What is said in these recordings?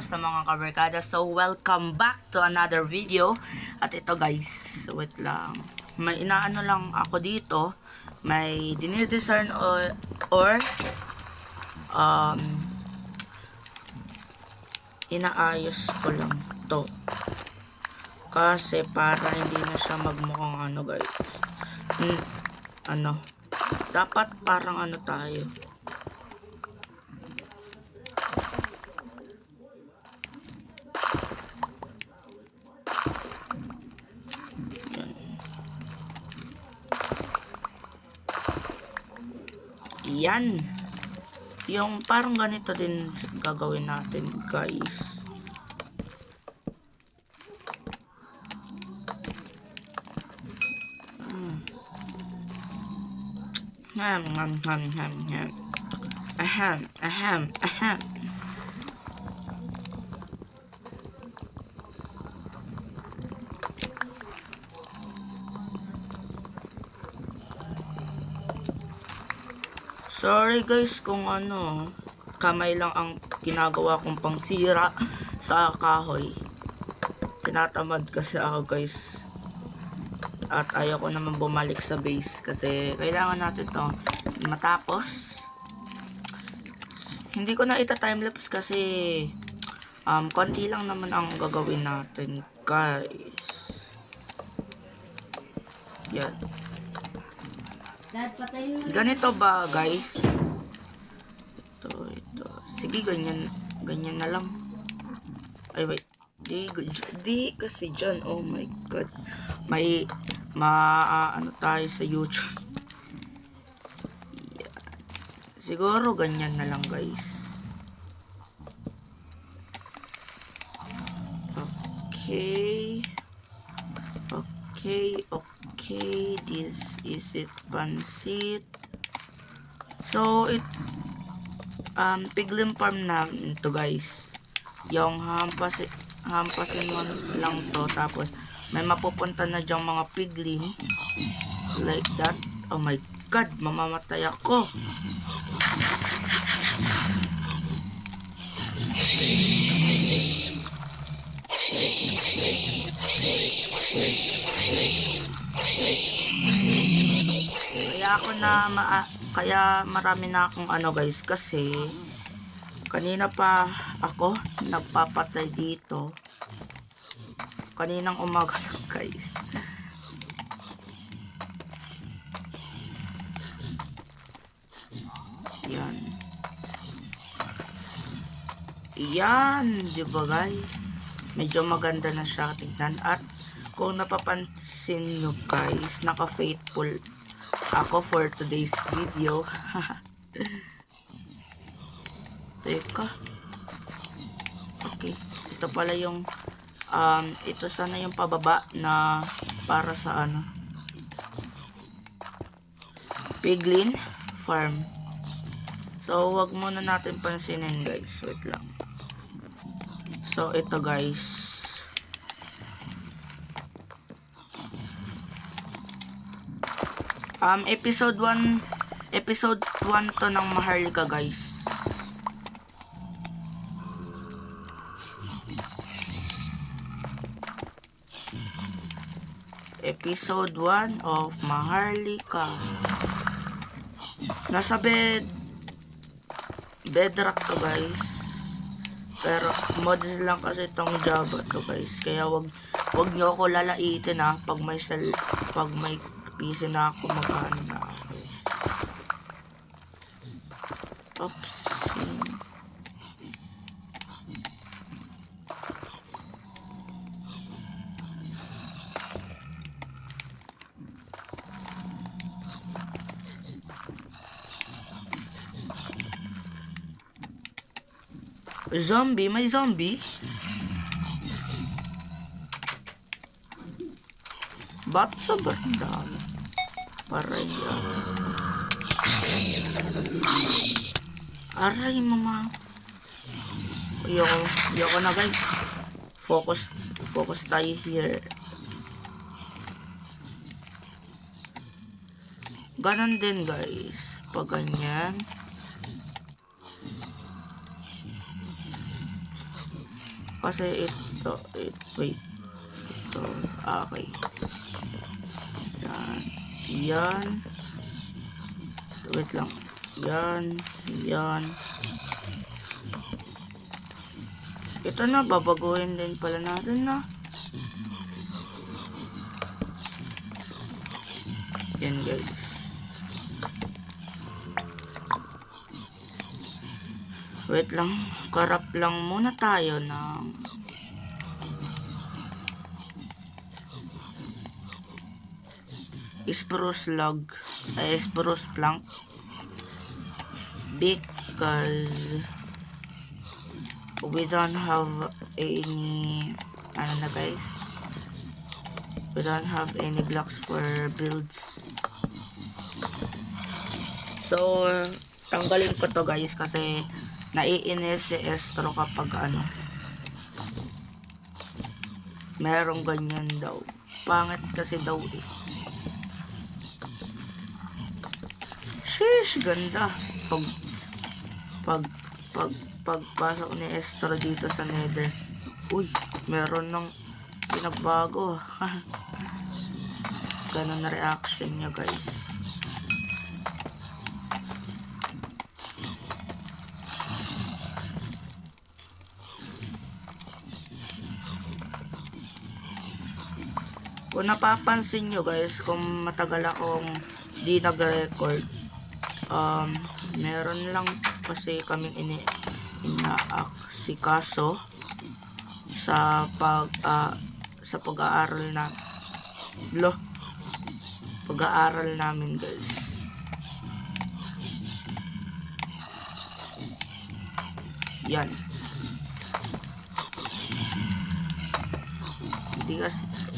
kamusta mga kabarkada? So, welcome back to another video. At ito guys, wait lang. May inaano lang ako dito. May dinidesign or inaayos ko lang to. Kasi para hindi na siya magmukhang ano guys. Dapat parang ano tayo. Yan. Yung parang ganito din gagawin natin, guys. Ahem. Sorry guys kung kamay lang ang ginagawa kong pangsira sa kahoy. Tinatamad kasi ako guys. At ayoko naman bumalik sa base kasi kailangan natin to matapos. Hindi ko na ita-timelapse kasi konti lang naman ang gagawin natin guys. Yan. Ganito ba guys? Ito. Sige, ganyan na lang. Ay wait. Di kasi dyan. Oh my god. May ano tayo sa YouTube. Yeah. Siguro ganyan na lang guys. Okay, this is it, pansit. So piglin farm namin to guys. Yung hampasin mo lang to, tapos may mapupunta na dyang mga piglin like that. Oh my god, mamamatay ako. Kaya marami na akong guys, kasi kanina pa ako nagpapatay dito. Kaninang umaga lang guys. Yan, di ba guys? Medyo maganda na siya tingnan. At kung napapansin nyo guys, naka-faithful ako for today's video. Teka. Okay. Ito pala yung ito sana yung pababa na para sa piglin farm. So wag muna natin pansinin guys. Wait lang. So ito guys. Episode 1 to ng Maharlika guys. Episode 1 of Maharlika. Nasa bedrock to guys. Pero mods lang kasi itong Java to guys. Kaya wag nyo ako lalaitin pag may PC na ako, magkano na ako eh. Oops. Zombie? May zombie? Ba't sobrang dami? Aray mama. Ayoko na guys. Focus tayo here. Ganon din guys. Pag ganyan. Kasi wait. Ito, okay. Yan. Yan. Wait lang. Yan. Yan. Ito na, babaguhin din pala natin na. Yan guys. Wait lang. Karap lang muna tayo ng spruce log. Spruce plank. Because we don't have any guys, we don't have any blocks for builds. So tanggalin ko to guys kasi naiinis si Estro kapag merong ganyan daw. Pangit kasi daw eh. Sheesh, ganda. Pagpasok ni Estro dito sa Nether, uy, meron ng pinagbago. Ganun na reaction niya guys. Kung napapansin nyo guys, kung matagal akong di nag-record, meron lang kasi kaming inaasikaso sa pag-aaral na pag-aaral namin guys. Yan.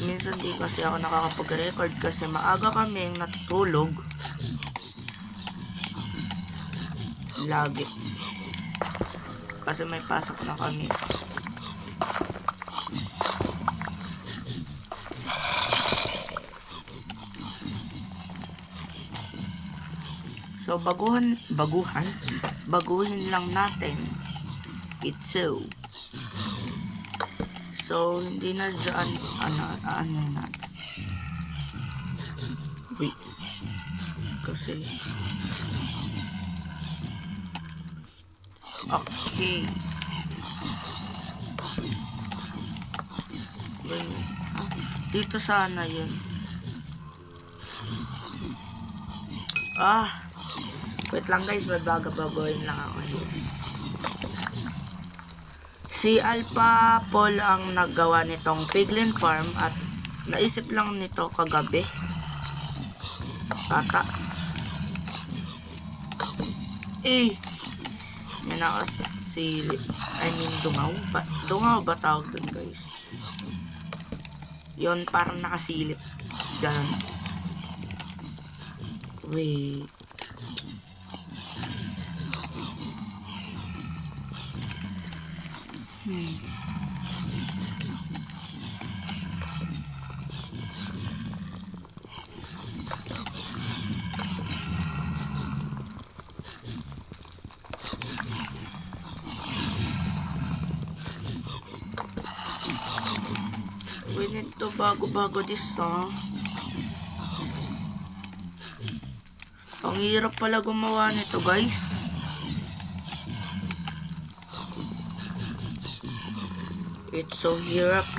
Minsan di kasi ako nakakapag-record kasi maaga kaming natutulog. Lagi. Kasi may pasok na kami. So baguhin lang natin ito. So hindi na dyan natin. Wait. Kasi okay. Dito sana yun. Wait lang guys, babaguhin lang ako yun. Si Alpha Paul ang naggawa nitong piglin farm at naisip lang nito kagabi. Tata. May nakasilip. Dungaw ba tawag dun guys? Yun, parang nakasilip. Ganun. Wait. We need to bago this Ang hirap pala gumawa nito guys. It's so hirap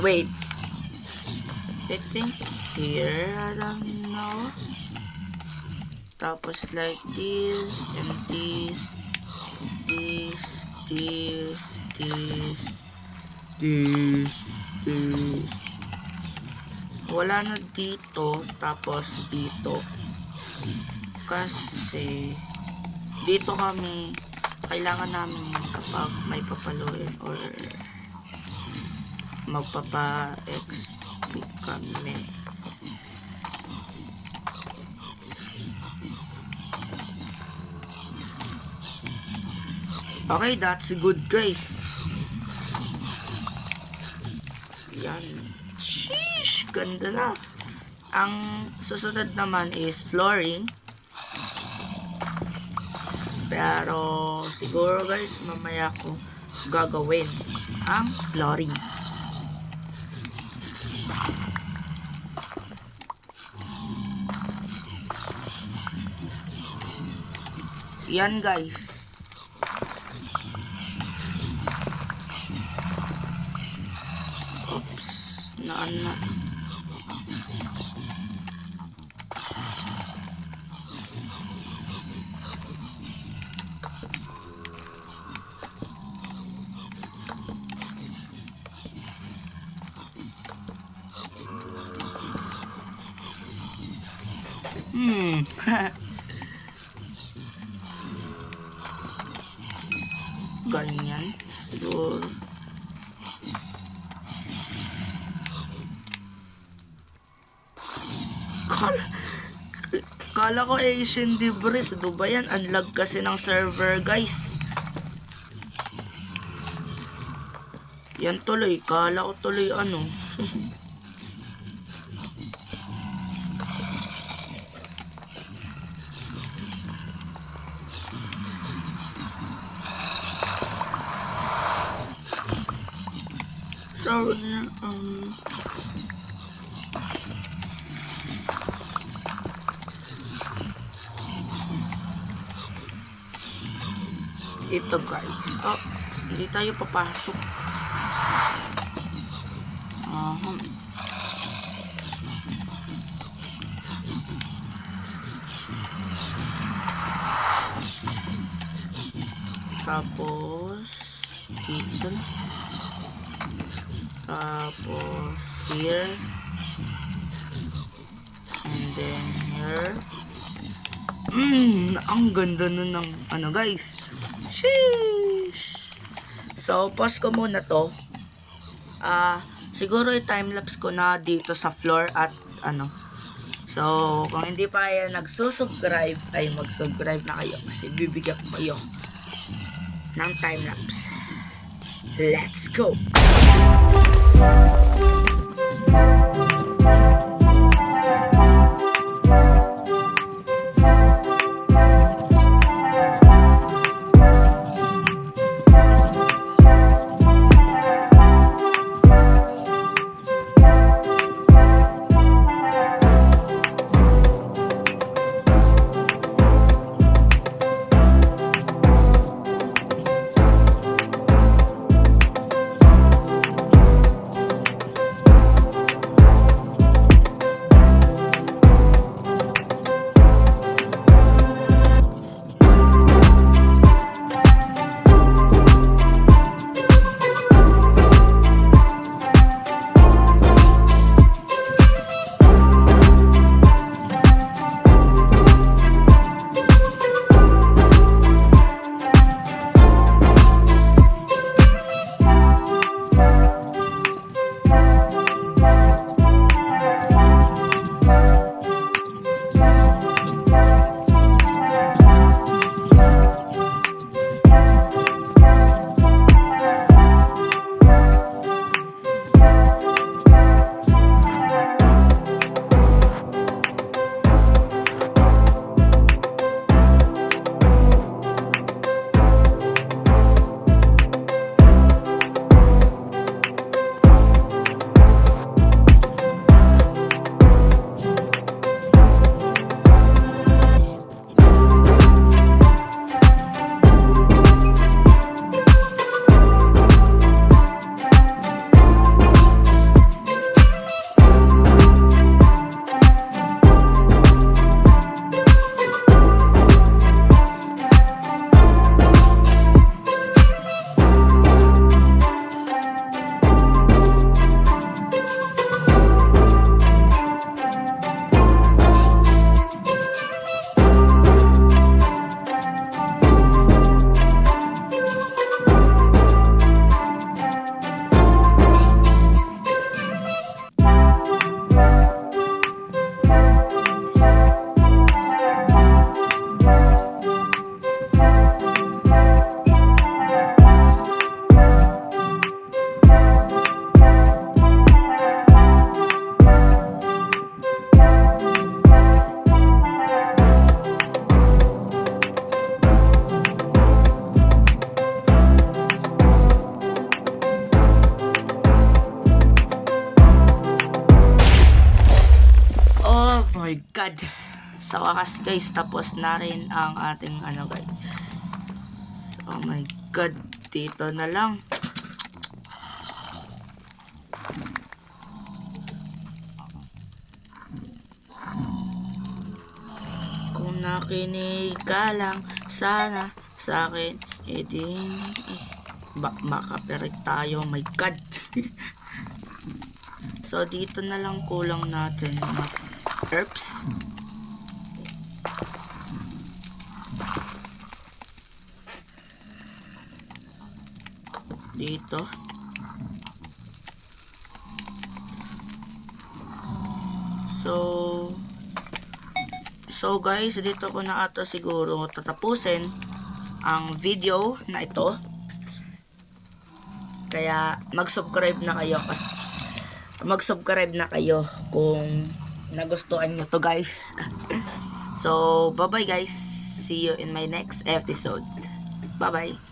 Wait. I think here, I don't know. Tapos like this and this. Wala na dito, tapos dito. Kasi dito kami kailangan namin kapag may papaluin or magpapa-XP kami. Okay, that's good guys. Yan. Sheesh! Ganda na. Ang susunod naman is flooring. Pero siguro guys, mamaya ko gagawin ang flooring. Yan guys. Oops. Naan na. Ganyan. Siguro. Kala ko Asian Debris. Ano ba yan? Unlag kasi ng server guys. Yan tuloy. Kala ko tuloy ano. Sorry na, ito guys. Oh, hindi tayo papasok. Tapos dito na. Tapos here. And then here. Ang ganda nun ng ano guys. Sheesh. So pause ko muna to. Siguro i-timelapse ko na dito sa floor at ano. So kung hindi pa kayo nagsusubscribe ay mag-subscribe na kayo kasi bibigyan ko kayo ng timelapse. Let's go! God. Sa wakas guys, tapos na rin ang ating ano guys. Oh my God. Dito na lang. Kung nakinig ka lang sana sa akin, makaperik tayo. Oh my God. So dito na lang kulang natin herbs. Dito. So guys, dito ko na ata siguro tatapusin ang video na ito. Kaya mag-subscribe na kayo kung nagustuhan nyo to guys. So bye bye guys. See you in my next episode. Bye bye.